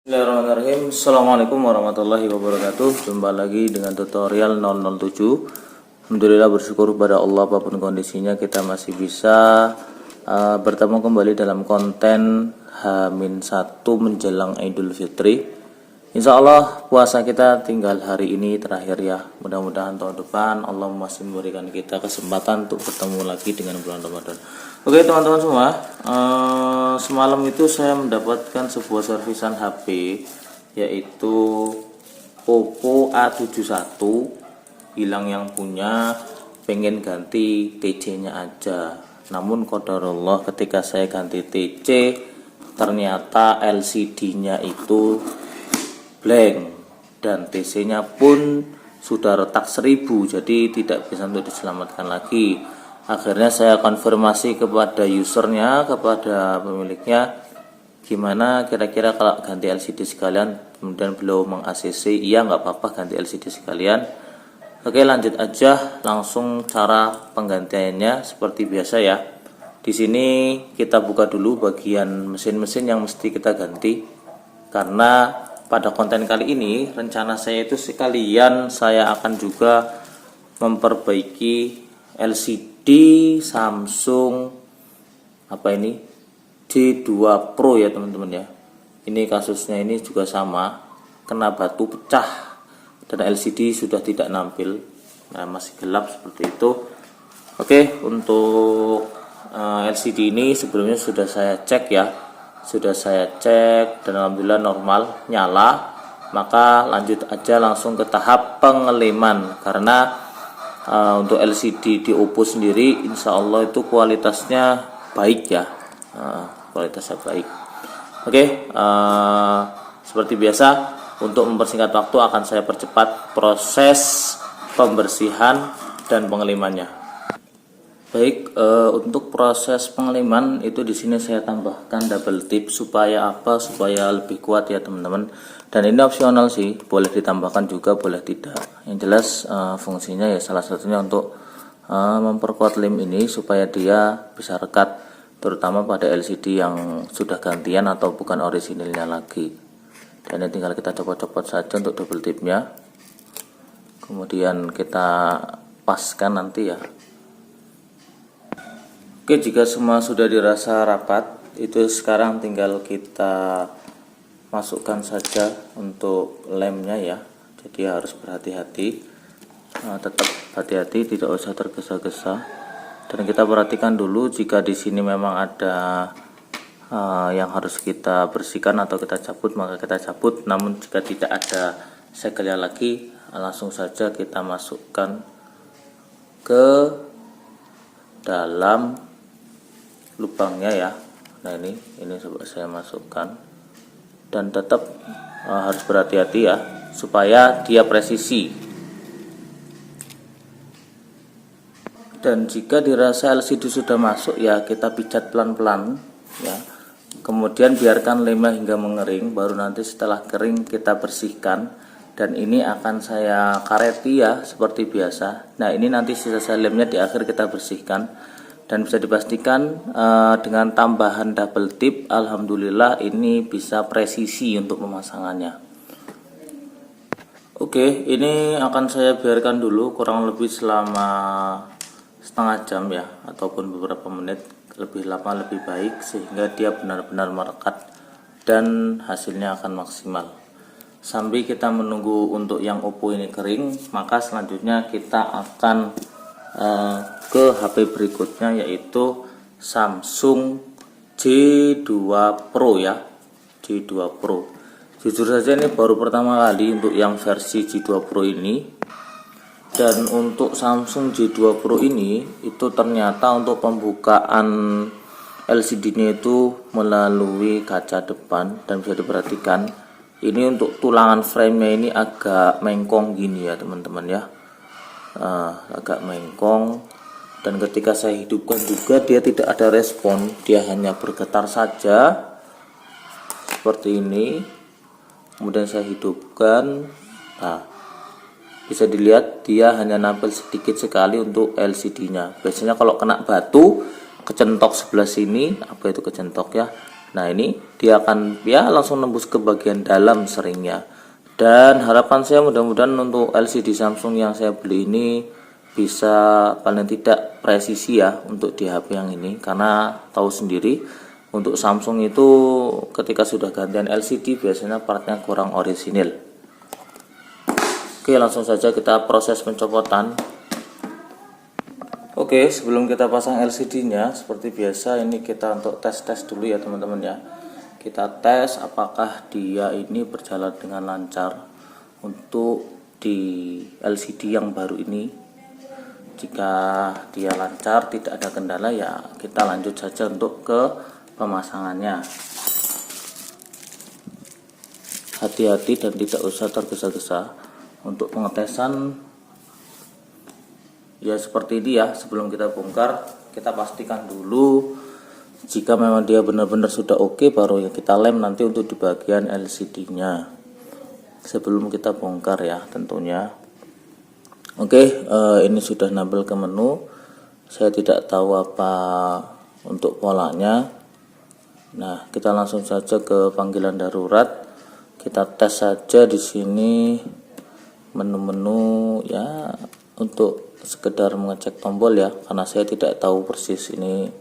Bismillahirrahmanirrahim. Assalamualaikum warahmatullahi wabarakatuh. Jumpa lagi dengan tutorial 007. Alhamdulillah, bersyukur pada Allah apapun kondisinya kita masih bisa bertemu kembali dalam konten H-1 menjelang Idul Fitri. Insya Allah puasa kita tinggal hari ini terakhir ya. Mudah-mudahan tahun depan Allah masih memberikan kita kesempatan untuk bertemu lagi dengan bulan Ramadan. Oke teman-teman semua, semalam itu saya mendapatkan sebuah servisan HP yaitu Oppo A71. Hilang yang punya, pengen ganti TC-nya aja. Namun qadarullah ketika saya ganti TC ternyata LCD-nya itu blank dan TC-nya pun sudah retak 1000, jadi tidak bisa untuk diselamatkan lagi. Akhirnya saya konfirmasi kepada usernya, kepada pemiliknya, gimana kira-kira kalau ganti LCD sekalian. Kemudian beliau meng-ACC, iya nggak apa-apa ganti LCD sekalian. Oke, lanjut aja langsung cara penggantiannya seperti biasa ya. Di sini kita buka dulu bagian mesin-mesin yang mesti kita ganti, karena pada konten kali ini rencana saya itu sekalian saya akan juga memperbaiki LCD Samsung J2 Pro ya teman-teman ya. Ini kasusnya ini juga sama, kena batu pecah dan LCD sudah tidak nampil. Nah, masih gelap seperti itu. Oke, untuk LCD ini sebelumnya sudah saya cek ya. Sudah saya cek dan alhamdulillah normal, nyala. Maka lanjut aja langsung ke tahap pengeleman, karena untuk LCD di Oppo sendiri insya Allah itu kualitasnya baik ya, kualitasnya baik. Oke, seperti biasa untuk mempersingkat waktu akan saya percepat proses pembersihan dan pengelemannya. Baik, untuk proses pengeleman itu di sini saya tambahkan double tip supaya apa? Supaya lebih kuat ya teman-teman. Dan ini opsional sih, boleh ditambahkan juga, boleh tidak. Yang jelas fungsinya ya salah satunya untuk memperkuat lem ini supaya dia bisa rekat, terutama pada LCD yang sudah gantian atau bukan orisinilnya lagi. Dan ini tinggal kita copot-copot saja untuk double tipnya. Kemudian kita paskan nanti ya. Oke, jika semua sudah dirasa rapat, itu sekarang tinggal kita masukkan saja untuk lemnya ya. Jadi harus berhati-hati, tetap hati-hati, tidak usah tergesa-gesa. Dan kita perhatikan dulu jika di sini memang ada yang harus kita bersihkan atau kita cabut, maka kita cabut. Namun jika tidak ada segel lagi, langsung saja kita masukkan ke dalam lubangnya ya. Nah ini coba saya masukkan, dan tetap harus berhati-hati ya supaya dia presisi. Dan jika dirasa LCD sudah masuk ya, kita pijat pelan-pelan ya. Kemudian biarkan lemnya hingga mengering, baru nanti setelah kering kita bersihkan. Dan ini akan saya kareti ya seperti biasa. Nah ini nanti sisa lemnya di akhir kita bersihkan. Dan bisa dipastikan dengan tambahan double tip, alhamdulillah ini bisa presisi untuk pemasangannya. Oke, ini akan saya biarkan dulu kurang lebih selama setengah jam ya, ataupun beberapa menit. Lebih lama lebih baik, sehingga dia benar-benar merekat dan hasilnya akan maksimal. Sambil kita menunggu untuk yang Oppo ini kering, maka selanjutnya kita akan ke HP berikutnya, yaitu Samsung J2 Pro ya. J2 Pro. Jujur saja ini baru pertama kali untuk yang versi J2 Pro ini. Dan untuk Samsung J2 Pro ini itu ternyata untuk pembukaan LCD-nya itu melalui kaca depan, dan bisa diperhatikan ini untuk tulangan frame-nya ini agak mengkong gini ya teman-teman ya. Agak mengkong, dan ketika saya hidupkan juga dia tidak ada respon, dia hanya bergetar saja seperti ini. Kemudian saya hidupkan, nah bisa dilihat dia hanya nampil sedikit sekali untuk LCD nya. Biasanya kalau kena batu kecentok sebelah sini, apa itu kecentok ya, Nah, ini dia akan ya langsung nembus ke bagian dalam seringnya. Dan harapan saya mudah-mudahan untuk LCD Samsung yang saya beli ini bisa paling tidak presisi ya untuk di HP yang ini, karena tahu sendiri untuk Samsung itu ketika sudah gantian LCD biasanya partnya kurang orisinil. Oke, langsung saja kita proses pencopotan. Oke, sebelum kita pasang LCD-nya, seperti biasa ini kita untuk tes dulu ya teman-teman ya. Kita tes apakah dia ini berjalan dengan lancar untuk di LCD yang baru ini. Jika dia lancar, tidak ada kendala, ya kita lanjut saja untuk ke pemasangannya. Hati-hati dan tidak usah tergesa-gesa untuk pengetesan. Ya seperti ini ya, sebelum kita bongkar kita pastikan dulu jika memang dia benar-benar sudah oke, baru ya kita lem nanti untuk di bagian LCD-nya sebelum kita bongkar ya tentunya. Oke, ini sudah nempel ke menu. Saya tidak tahu apa untuk polanya. Nah, kita langsung saja ke panggilan darurat. Kita tes saja di sini menu-menu ya untuk sekedar mengecek tombol ya, karena saya tidak tahu persis ini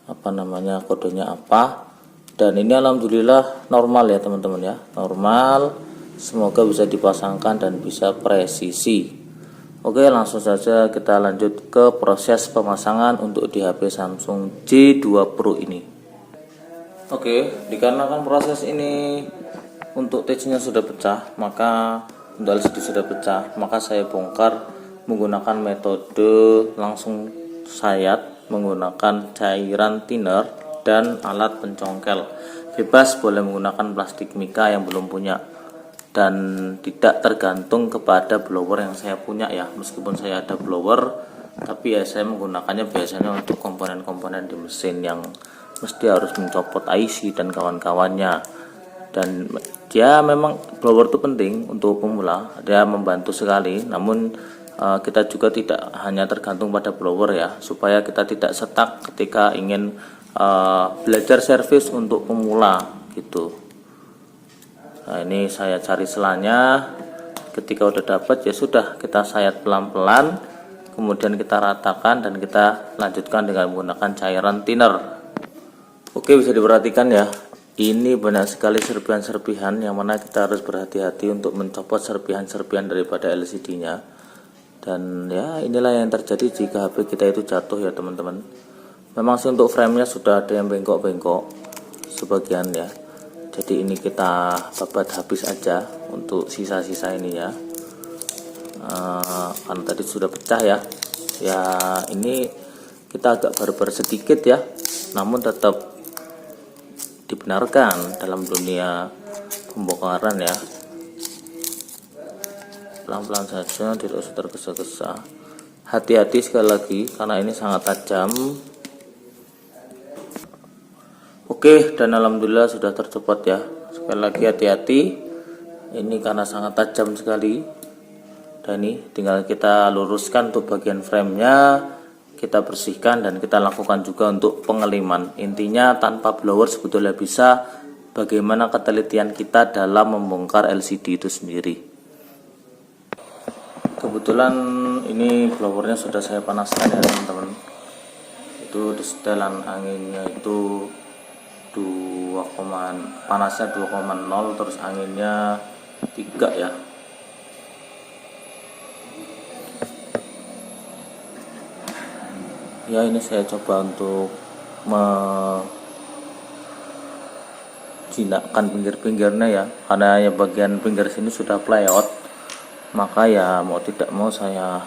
apa namanya, kodenya apa. Dan ini alhamdulillah normal ya teman-teman ya, normal. Semoga bisa dipasangkan dan bisa presisi. Oke, langsung saja kita lanjut ke proses pemasangan untuk di HP Samsung J2 Pro ini. Oke, dikarenakan proses ini untuk TC-nya sudah pecah, maka untuk LCD sudah pecah, maka saya bongkar menggunakan metode langsung sayat menggunakan cairan thinner dan alat pencongkel. Bebas boleh menggunakan plastik mika yang belum punya, dan tidak tergantung kepada blower yang saya punya ya. Meskipun saya ada blower, tapi ya saya menggunakannya biasanya untuk komponen-komponen di mesin yang mesti harus mencopot IC dan kawan-kawannya. Dan ya memang blower itu penting untuk pemula, dia membantu sekali. Namun kita juga tidak hanya tergantung pada blower ya, supaya kita tidak stuck ketika ingin belajar servis untuk pemula gitu. Nah, ini saya cari selanya. Ketika udah dapat ya sudah, kita sayat pelan-pelan, kemudian kita ratakan dan kita lanjutkan dengan menggunakan cairan thinner. Oke, bisa diperhatikan ya, ini banyak sekali serpihan-serpihan yang mana kita harus berhati-hati untuk mencopot serpihan-serpihan daripada LCD-nya. Dan ya inilah yang terjadi jika HP kita itu jatuh ya teman-teman. Memang sih untuk framenya sudah ada yang bengkok-bengkok sebagian ya. Jadi ini kita babat habis aja untuk sisa-sisa ini ya. Karena tadi sudah pecah ya. Ya ini kita agak barbar sedikit ya, namun tetap dibenarkan dalam dunia pembongkaran ya. Pelan-pelan saja, tidak usah tergesa-gesa. Hati-hati sekali lagi karena ini sangat tajam. Oke, dan alhamdulillah sudah tercopot ya. Sekali lagi hati-hati, ini karena sangat tajam sekali. Dan ini tinggal kita luruskan untuk bagian framenya, kita bersihkan dan kita lakukan juga untuk pengeliman. Intinya tanpa blower sebetulnya bisa. Bagaimana ketelitian kita dalam membongkar LCD itu sendiri. Kebetulan ini blowernya sudah saya panaskan ya teman-teman. Itu di setelan anginnya itu panasnya 2,0, terus anginnya 3 ya. Ya ini saya coba untuk menjinakkan pinggir-pinggirnya ya, karena ya bagian pinggir sini sudah playout, maka ya mau tidak mau saya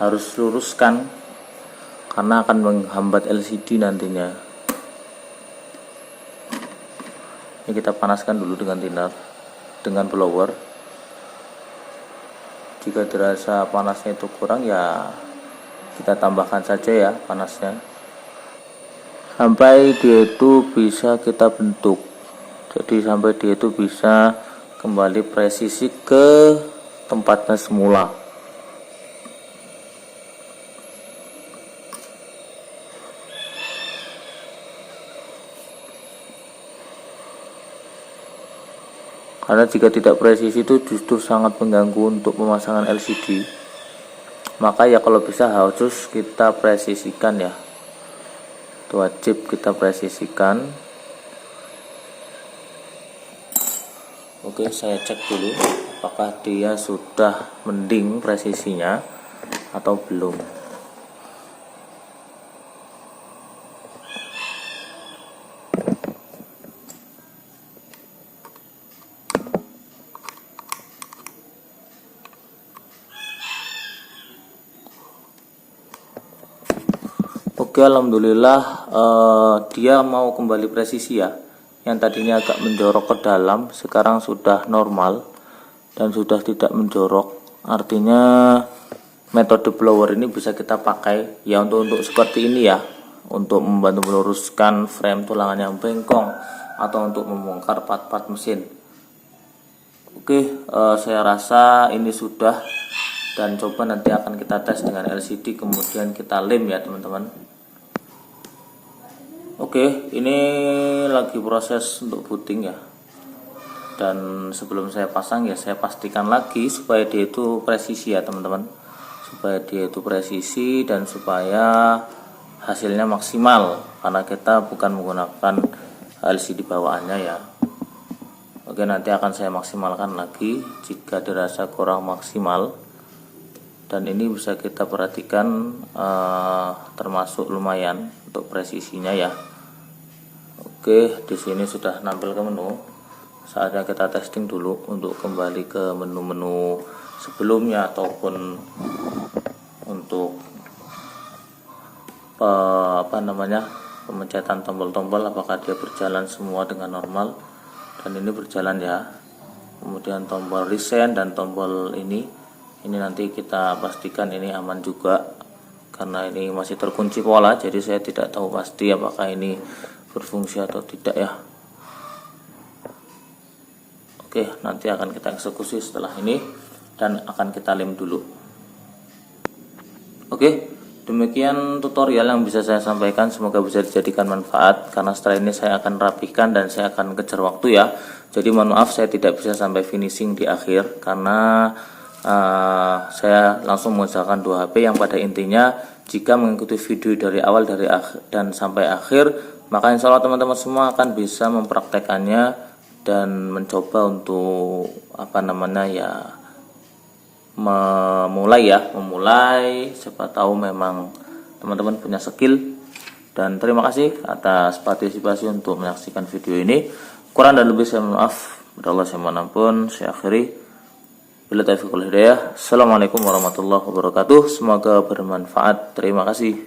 harus luruskan karena akan menghambat LCD nantinya. Ini kita panaskan dulu dengan thinner, dengan blower. Jika dirasa panasnya itu kurang ya kita tambahkan saja ya panasnya, sampai dia itu bisa kita bentuk. Jadi sampai dia itu bisa kembali presisi ke tempatnya semula. karena jika tidak presisi itu justru sangat mengganggu untuk pemasangan LCD. Maka ya kalau bisa harus kita presisikan ya, itu wajib kita presisikan. Oke, saya cek dulu apakah dia sudah mending presisinya atau belum. Oke, alhamdulillah dia mau kembali presisi ya. Yang tadinya agak menjorok ke dalam sekarang sudah normal dan sudah tidak menjorok. Artinya metode blower ini bisa kita pakai ya untuk seperti ini ya, untuk membantu meluruskan frame tulangan yang bengkong atau untuk membongkar part-part mesin. Oke, saya rasa ini sudah, dan coba nanti akan kita tes dengan LCD kemudian kita lem ya teman-teman. Oke, ini lagi proses untuk booting ya. Dan sebelum saya pasang ya saya pastikan lagi supaya dia itu presisi ya teman-teman. Supaya dia itu presisi dan supaya hasilnya maksimal, karena kita bukan menggunakan LCD bawaannya ya. Oke, nanti akan saya maksimalkan lagi jika dirasa kurang maksimal. Dan ini bisa kita perhatikan termasuk lumayan untuk presisinya ya. Oke, di sini sudah nampil ke menu. Saatnya kita testing dulu untuk kembali ke menu-menu sebelumnya ataupun untuk pemencatan tombol-tombol apakah dia berjalan semua dengan normal. Dan ini berjalan ya. Kemudian tombol reset dan tombol ini nanti kita pastikan ini aman juga, karena ini masih terkunci pola, jadi saya tidak tahu pasti apakah ini berfungsi atau tidak ya. Oke, nanti akan kita eksekusi setelah ini dan akan kita lem dulu. Oke, demikian tutorial yang bisa saya sampaikan, semoga bisa dijadikan manfaat, karena setelah ini saya akan rapihkan dan saya akan kejar waktu ya. Jadi mohon maaf saya tidak bisa sampai finishing di akhir karena saya langsung mengusahakan 2 HP yang pada intinya jika mengikuti video dari awal dan sampai akhir, maka insya Allah teman-teman semua akan bisa mempraktekannya dan mencoba untuk memulai siapa tahu memang teman-teman punya skill. Dan terima kasih atas partisipasi untuk menyaksikan video ini. Kurang dan lebih saya mohon maaf. Allah saya mohon ampun. Saya akhiri. Bila taufiq wal hidayah. Assalamualaikum warahmatullahi wabarakatuh. Semoga bermanfaat. Terima kasih.